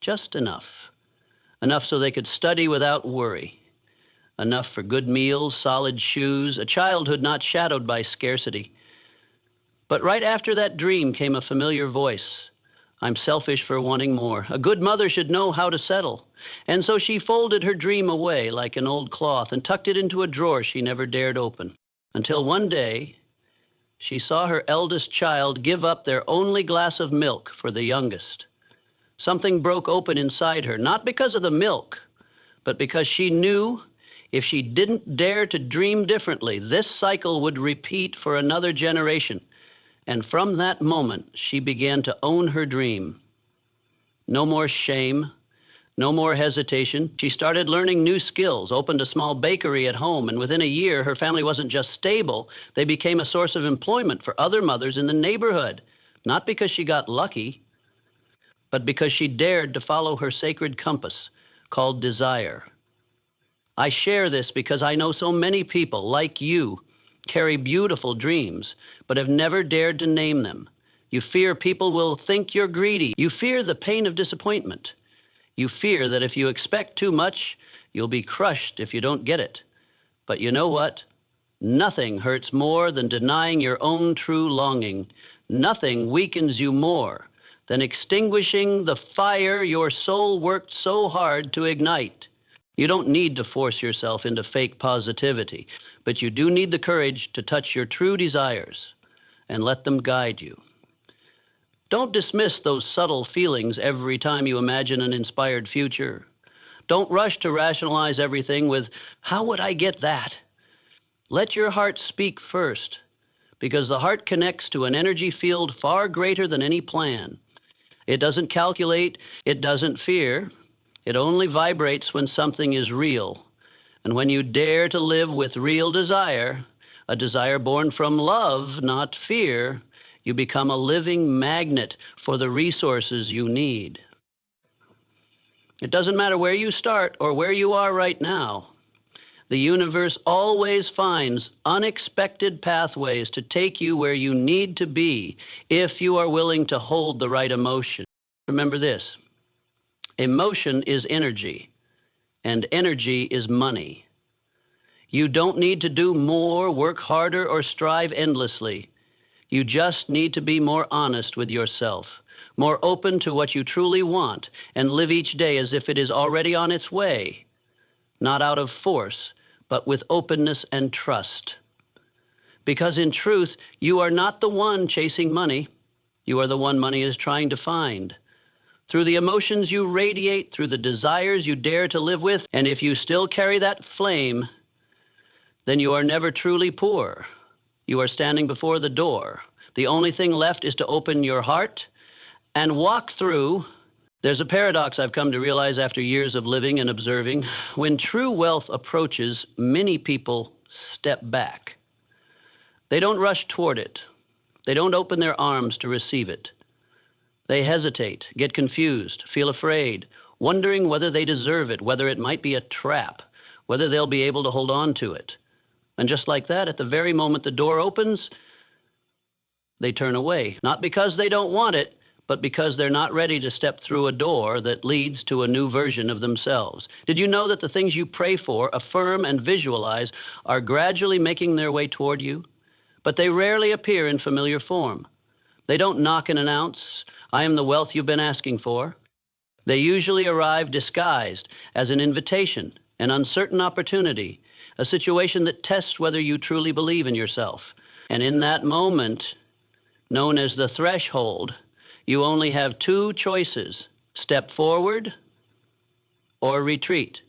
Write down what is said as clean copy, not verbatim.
just enough. Enough so they could study without worry. Enough for good meals, solid shoes, a childhood not shadowed by scarcity. But right after that dream came a familiar voice. I'm selfish for wanting more. A good mother should know how to settle. And so she folded her dream away like an old cloth and tucked it into a drawer she never dared open. Until one day, she saw her eldest child give up their only glass of milk for the youngest. Something broke open inside her, not because of the milk, but because she knew if she didn't dare to dream differently, this cycle would repeat for another generation. And from that moment, she began to own her dream. No more shame, no more hesitation. She started learning new skills, opened a small bakery at home, and within a year, her family wasn't just stable, they became a source of employment for other mothers in the neighborhood, not because she got lucky, but because she dared to follow her sacred compass called desire. I share this because I know so many people, like you, carry beautiful dreams, but have never dared to name them. You fear people will think you're greedy. You fear the pain of disappointment. You fear that if you expect too much, you'll be crushed if you don't get it. But you know what? Nothing hurts more than denying your own true longing. Nothing weakens you more than extinguishing the fire your soul worked so hard to ignite. You don't need to force yourself into fake positivity, but you do need the courage to touch your true desires and let them guide you. Don't dismiss those subtle feelings every time you imagine an inspired future. Don't rush to rationalize everything with, how would I get that? Let your heart speak first, because the heart connects to an energy field far greater than any plan. It doesn't calculate, it doesn't fear. It only vibrates when something is real. And when you dare to live with real desire, a desire born from love, not fear, you become a living magnet for the resources you need. It doesn't matter where you start or where you are right now. The universe always finds unexpected pathways to take you where you need to be if you are willing to hold the right emotion. Remember this. Emotion is energy, and energy is money. You don't need to do more, work harder, or strive endlessly. You just need to be more honest with yourself, more open to what you truly want, and live each day as if it is already on its way, not out of force, but with openness and trust. Because in truth, you are not the one chasing money. You are the one money is trying to find. Through the emotions you radiate, through the desires you dare to live with, and if you still carry that flame, then you are never truly poor. You are standing before the door. The only thing left is to open your heart and walk through. There's a paradox I've come to realize after years of living and observing. When true wealth approaches, many people step back. They don't rush toward it. They don't open their arms to receive it. They hesitate, get confused, feel afraid, wondering whether they deserve it, whether it might be a trap, whether they'll be able to hold on to it. And just like that, at the very moment the door opens, they turn away, not because they don't want it, but because they're not ready to step through a door that leads to a new version of themselves. Did you know that the things you pray for, affirm, and visualize are gradually making their way toward you? But they rarely appear in familiar form. They don't knock and announce, I am the wealth you've been asking for. They usually arrive disguised as an invitation, an uncertain opportunity, a situation that tests whether you truly believe in yourself. And in that moment, known as the threshold, you only have two choices: step forward or retreat.